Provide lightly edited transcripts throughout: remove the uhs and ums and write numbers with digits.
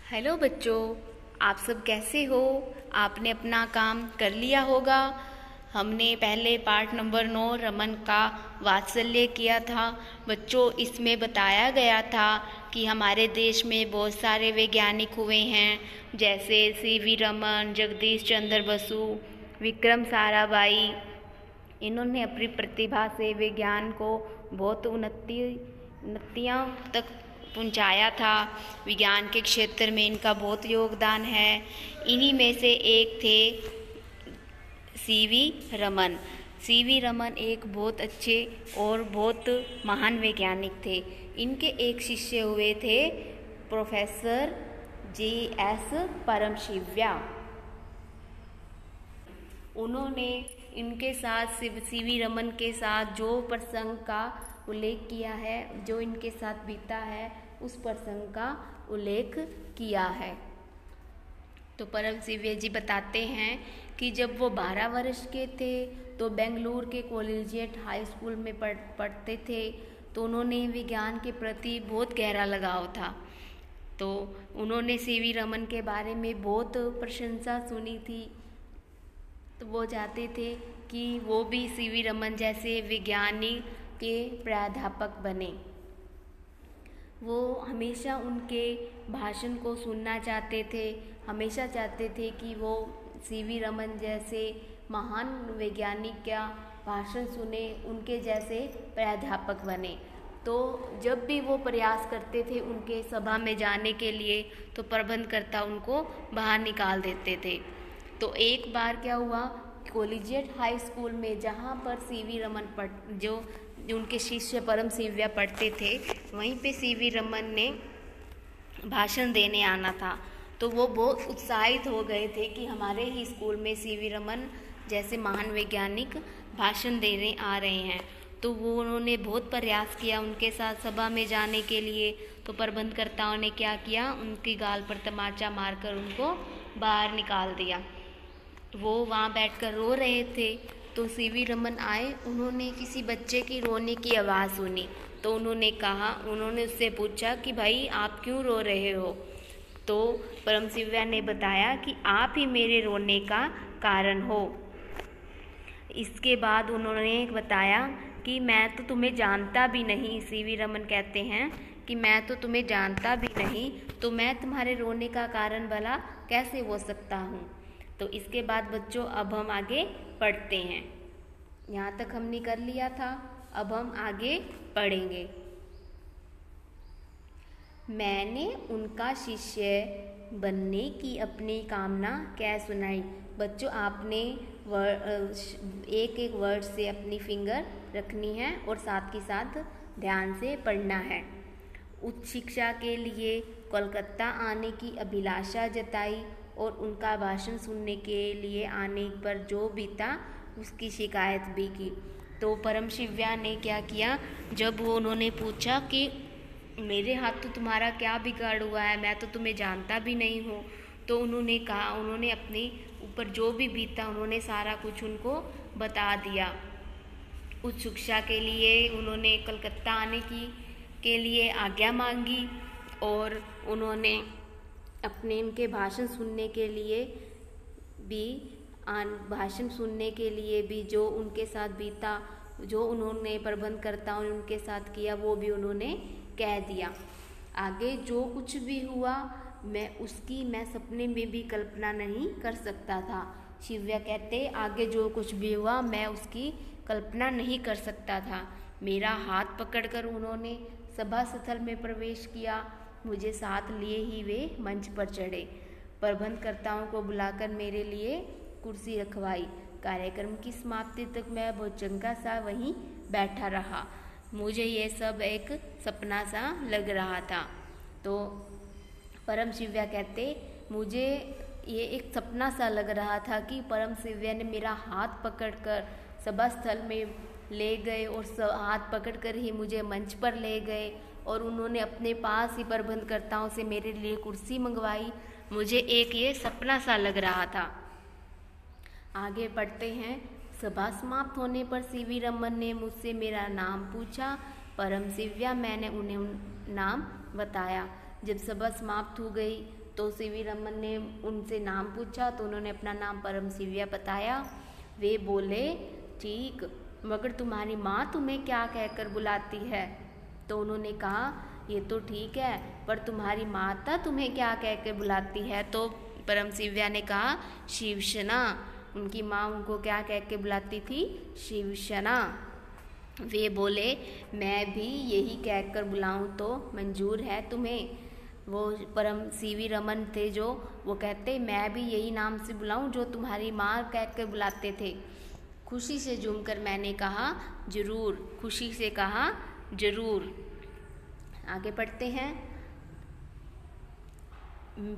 Hello बच्चों, आप सब कैसे हो। आपने अपना काम कर लिया होगा। हमने पहले पार्ट नंबर 9 रमन का वात्सल्य किया था। बच्चों, इसमें बताया गया था कि हमारे देश में बहुत सारे वैज्ञानिक हुए हैं, जैसे सीवी रमन, जगदीश चंद्र बसु, विक्रम साराभाई। इन्होंने अपनी प्रतिभा से विज्ञान को बहुत उन्नतियों तक पहुंचाया था। विज्ञान के क्षेत्र में इनका बहुत योगदान है। इन्हीं में से एक थे सीवी रमन। सीवी रमन एक बहुत अच्छे और बहुत महान वैज्ञानिक थे। इनके एक शिष्य हुए थे प्रोफेसर जी.एस. परमशिवया। उन्होंने इनके साथ सीवी रमन के साथ जो प्रसंग का उल्लेख किया है, जो इनके साथ बीता है, उस प्रसंग का उल्लेख किया है। तो परमशिवया जी बताते हैं कि जब वो 12 वर्ष के थे तो बेंगलुरु के कॉलेजिएट हाई स्कूल में पढ़ते थे। तो उन्होंने विज्ञान के प्रति बहुत गहरा लगाव था। तो उन्होंने सीवी रमन के बारे में बहुत प्रशंसा सुनी थी। तो वो चाहते थे कि वो भी सीवी रमन जैसे विज्ञानी के प्राध्यापक बने। वो हमेशा उनके भाषण को सुनना चाहते थे, हमेशा चाहते थे कि वो सीवी रमन जैसे महान वैज्ञानिक का भाषण सुने, उनके जैसे प्राध्यापक बने। तो जब भी वो प्रयास करते थे उनके सभा में जाने के लिए, तो प्रबंधकर्ता उनको बाहर निकाल देते थे। तो एक बार क्या हुआ, कॉलेजिएट हाई स्कूल में जहाँ पर सीवी रमन जो उनके शिष्य परमशिवया पढ़ते थे, वहीं पे सीवी रमन ने भाषण देने आना था। तो वो बहुत उत्साहित हो गए थे कि हमारे ही स्कूल में सीवी रमन जैसे महान वैज्ञानिक भाषण देने आ रहे हैं। तो वो उन्होंने बहुत प्रयास किया उनके साथ सभा में जाने के लिए। तो प्रबंधकर्ताओं ने क्या किया, उनकी गाल पर तमाचा मारकर उनको बाहर निकाल दिया। वो वहाँ बैठकर रो रहे थे। तो सीवी रमन आए, उन्होंने किसी बच्चे की रोने की आवाज़ सुनी। तो उन्होंने उससे पूछा कि भाई आप क्यों रो रहे हो। तो परमशिवया ने बताया कि आप ही मेरे रोने का कारण हो। इसके बाद उन्होंने बताया कि मैं तो तुम्हें जानता भी नहीं। सीवी रमन कहते हैं कि मैं तो तुम्हें जानता भी नहीं, तो मैं तुम्हारे रोने का कारण भला कैसे हो सकता हूँ। तो इसके बाद बच्चों अब हम आगे पढ़ते हैं। यहाँ तक हमने कर लिया था, अब हम आगे पढ़ेंगे। मैंने उनका शिष्य बनने की अपनी कामना कह सुनाई। बच्चों, आपने एक एक वर्ड से अपनी फिंगर रखनी है और साथ ही साथ ध्यान से पढ़ना है। उच्च शिक्षा के लिए कोलकाता आने की अभिलाषा जताई और उनका भाषण सुनने के लिए आने पर जो बीता उसकी शिकायत भी की। तो परमशिवया ने क्या किया, जब वो उन्होंने पूछा कि मेरे हाथ तो तुम्हारा क्या बिगाड़ हुआ है, मैं तो तुम्हें जानता भी नहीं हूँ। तो उन्होंने कहा, उन्होंने अपने ऊपर जो भी बीता उन्होंने सारा कुछ उनको बता दिया। उच्च शिक्षा के लिए उन्होंने कलकत्ता आने के लिए आज्ञा मांगी और उन्होंने अपने उनके भाषण सुनने के लिए भी जो उनके साथ बीता, जो उन्होंने प्रबंधकर्ताओं ने उनके साथ किया, वो भी उन्होंने कह दिया। आगे जो कुछ भी हुआ मैं सपने में भी कल्पना नहीं कर सकता था। शिवया कहते, आगे जो कुछ भी हुआ मैं उसकी कल्पना नहीं कर सकता था। मेरा हाथ पकड़कर उन्होंने सभा स्थल में प्रवेश किया, मुझे साथ लिए ही वे मंच पर चढ़े। प्रबंधकर्ताओं को बुलाकर मेरे लिए कुर्सी रखवाई। कार्यक्रम की समाप्ति तक मैं बहुत चंगा सा वहीं बैठा रहा। मुझे ये सब एक सपना सा लग रहा था। तो परमशिवया कहते, मुझे ये एक सपना सा लग रहा था कि परमशिवया ने मेरा हाथ पकड़कर सभा स्थल में ले गए और हाथ पकड़कर ही मुझे मंच पर ले गए और उन्होंने अपने पास ही प्रबंधकर्ताओं से मेरे लिए कुर्सी मंगवाई। मुझे एक ये सपना सा लग रहा था। आगे पढ़ते हैं। सभा समाप्त होने पर सीवी रमन ने मुझसे मेरा नाम पूछा। परमशिवया मैंने उन्हें नाम बताया। जब सभा समाप्त हो गई तो सीवी रमन ने उनसे नाम पूछा तो उन्होंने अपना नाम परमशिव्या बताया। वे बोले ठीक, मगर तुम्हारी माँ तुम्हें क्या कहकर बुलाती है? तो उन्होंने कहा ये तो ठीक है, पर तुम्हारी माता तुम्हें क्या कहकर बुलाती है? तो परमशिव्या ने कहा शिवशना। उनकी माँ उनको क्या कह के बुलाती थी? शिवशना। वे बोले मैं भी यही कहकर बुलाऊं तो मंजूर है तुम्हें? वो परम सीवी रमन थे जो, वो कहते मैं भी यही नाम से बुलाऊं जो तुम्हारी माँ कहकर बुलाते थे। खुशी से झूमकर मैंने कहा जरूर। खुशी से कहा जरूर। आगे पढ़ते हैं।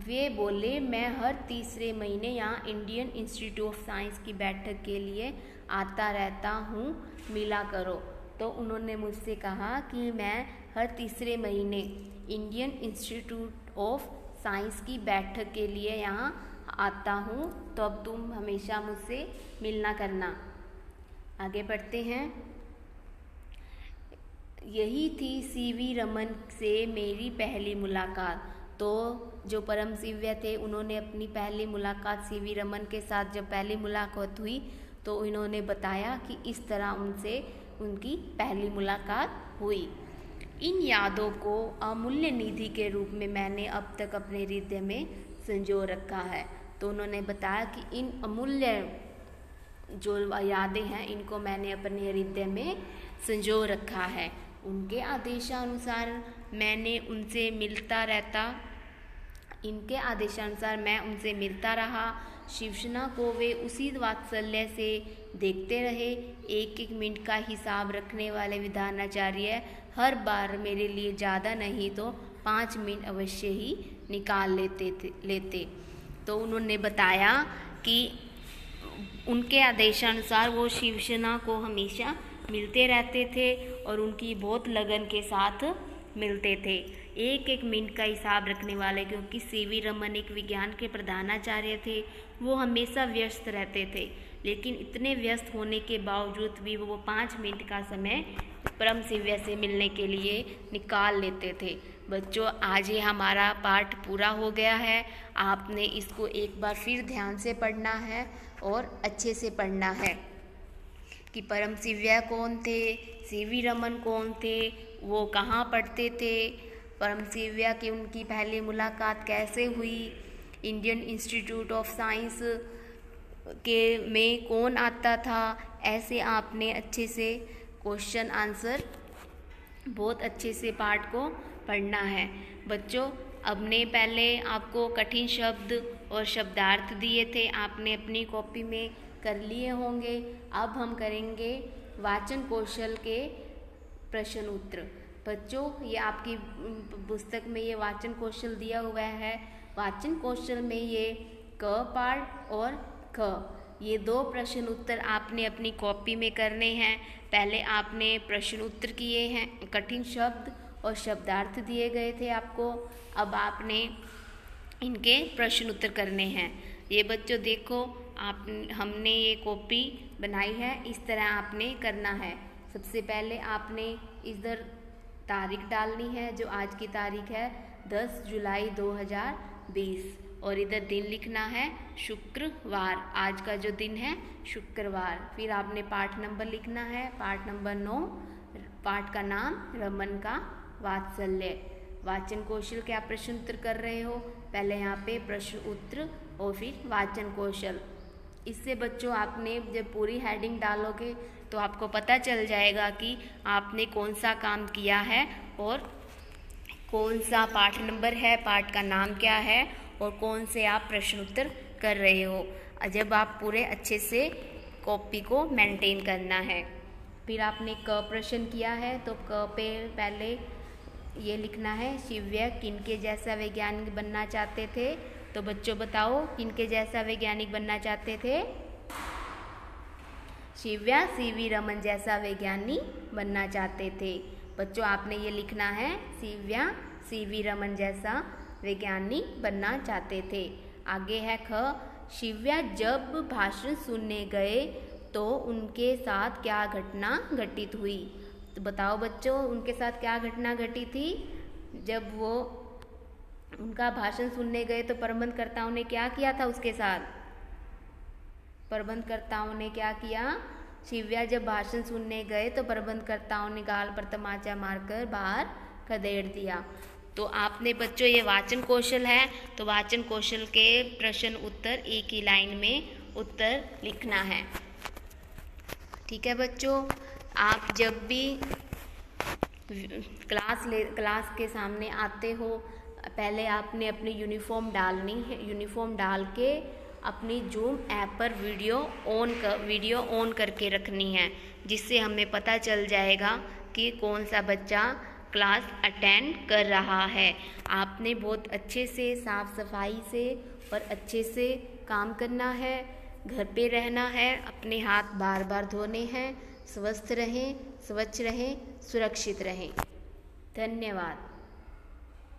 वे बोले मैं हर तीसरे महीने यहाँ इंडियन इंस्टीट्यूट ऑफ साइंस की बैठक के लिए आता रहता हूँ, मिला करो। तो उन्होंने मुझसे कहा कि मैं हर तीसरे महीने इंडियन इंस्टीट्यूट ऑफ साइंस की बैठक के लिए यहाँ आता हूँ, तो अब तुम हमेशा मुझसे मिलना करना। आगे बढ़ते हैं। यही थी सीवी रमन से मेरी पहली मुलाकात। तो जो परमशिव्या थे उन्होंने अपनी पहली मुलाकात सीवी रमन के साथ जब पहली मुलाकात हुई तो इन्होंने बताया कि इस तरह उनसे उनकी पहली मुलाकात हुई। इन यादों को अमूल्य निधि के रूप में मैंने अब तक अपने हृदय में संजो रखा है। तो उन्होंने बताया कि इन अमूल्य जो यादें हैं इनको मैंने अपने हृदय में संजो रखा है। उनके आदेशानुसार मैंने उनसे मिलता रहता, इनके आदेशानुसार मैं उनसे मिलता रहा। शिवसेना को वे उसी वात्सल्य से देखते रहे। एक एक मिनट का हिसाब रखने वाले विधानाचार्य हर बार मेरे लिए ज़्यादा नहीं तो 5 मिनट अवश्य ही निकाल लेते। तो उन्होंने बताया कि उनके आदेशानुसार वो शिवसेना को हमेशा मिलते रहते थे और उनकी बहुत लगन के साथ मिलते थे। एक एक मिनट का हिसाब रखने वाले, क्योंकि सीवी रमन एक विज्ञान के प्रधानाचार्य थे, वो हमेशा व्यस्त रहते थे, लेकिन इतने व्यस्त होने के बावजूद भी वो 5 मिनट का समय परमशिव्या से मिलने के लिए निकाल लेते थे। बच्चों, आज ये हमारा पाठ पूरा हो गया है। आपने इसको एक बार फिर ध्यान से पढ़ना है और अच्छे से पढ़ना है कि परमशिव्या कौन थे, सीवी रमन कौन थे, वो कहाँ पढ़ते थे, परमशिव्या की उनकी पहली मुलाकात कैसे हुई, इंडियन इंस्टीट्यूट ऑफ साइंस के में कौन आता था। ऐसे आपने अच्छे से क्वेश्चन आंसर बहुत अच्छे से पाठ को पढ़ना है। बच्चों, हमने पहले आपको कठिन शब्द और शब्दार्थ दिए थे, आपने अपनी कॉपी में कर लिए होंगे। अब हम करेंगे वाचन कौशल के प्रश्न उत्तर। बच्चों, ये आपकी पुस्तक में ये वाचन कौशल दिया हुआ है। वाचन कौशल में ये क पाठ और ख, ये 2 प्रश्न उत्तर आपने अपनी कॉपी में करने हैं। पहले आपने प्रश्न उत्तर किए हैं, कठिन शब्द और शब्दार्थ दिए गए थे आपको। अब आपने इनके प्रश्न उत्तर करने हैं। ये बच्चों देखो, हमने ये कॉपी बनाई है, इस तरह आपने करना है। सबसे पहले आपने इधर तारीख डालनी है, जो आज की तारीख है 10 जुलाई 2020, और इधर दिन लिखना है शुक्रवार, आज का जो दिन है शुक्रवार। फिर आपने पाठ नंबर लिखना है, पाठ नंबर 9, पाठ का नाम रमन का वात्सल्य। वाचन कौशल के आप प्रश्न उत्तर कर रहे हो, पहले यहाँ पे प्रश्न उत्तर और फिर वाचन कौशल। इससे बच्चों आपने जब पूरी हेडिंग डालोगे तो आपको पता चल जाएगा कि आपने कौन सा काम किया है और कौन सा पाठ नंबर है, पाठ का नाम क्या है और कौन से आप प्रश्न उत्तर कर रहे हो। जब आप पूरे अच्छे से कॉपी को मेंटेन करना है। फिर आपने क प्रश्न किया है तो क पे पहले ये लिखना है शिव्या किनके जैसा वैज्ञानिक बनना चाहते थे। तो बच्चों बताओ, किनके जैसा वैज्ञानिक बनना चाहते थे? शिव्या सीवी रमन जैसा वैज्ञानिक बनना चाहते थे। बच्चों, आपने ये लिखना है शिव्या सीवी रमन जैसा वैज्ञानिक बनना चाहते थे। आगे है ख, शिव्या जब भाषण सुनने गए तो उनके साथ क्या घटना घटित हुई। तो बताओ बच्चों, उनके साथ क्या घटना घटी थी? जब वो उनका भाषण सुनने गए तो प्रबंधकर्ताओं ने क्या किया था उसके साथ? प्रबंधकर्ताओं ने क्या किया? शिव्या जब भाषण सुनने गए तो प्रबंधकर्ताओं ने गाल पर तमाचा मारकर बाहर खदेड़ दिया। तो आपने बच्चों ये वाचन कौशल है, तो वाचन कौशल के प्रश्न उत्तर एक ही लाइन में उत्तर लिखना है। ठीक है बच्चों, आप जब भी क्लास के सामने आते हो, पहले आपने अपनी यूनिफॉर्म डालनी है। यूनिफॉर्म डाल के अपनी जूम ऐप पर वीडियो ऑन करके रखनी है, जिससे हमें पता चल जाएगा कि कौन सा बच्चा क्लास अटेंड कर रहा है। आपने बहुत अच्छे से साफ सफाई से और अच्छे से काम करना है, घर पे रहना है, अपने हाथ बार बार धोने हैं, स्वस्थ रहें, स्वच्छ रहें, सुरक्षित रहें। धन्यवाद।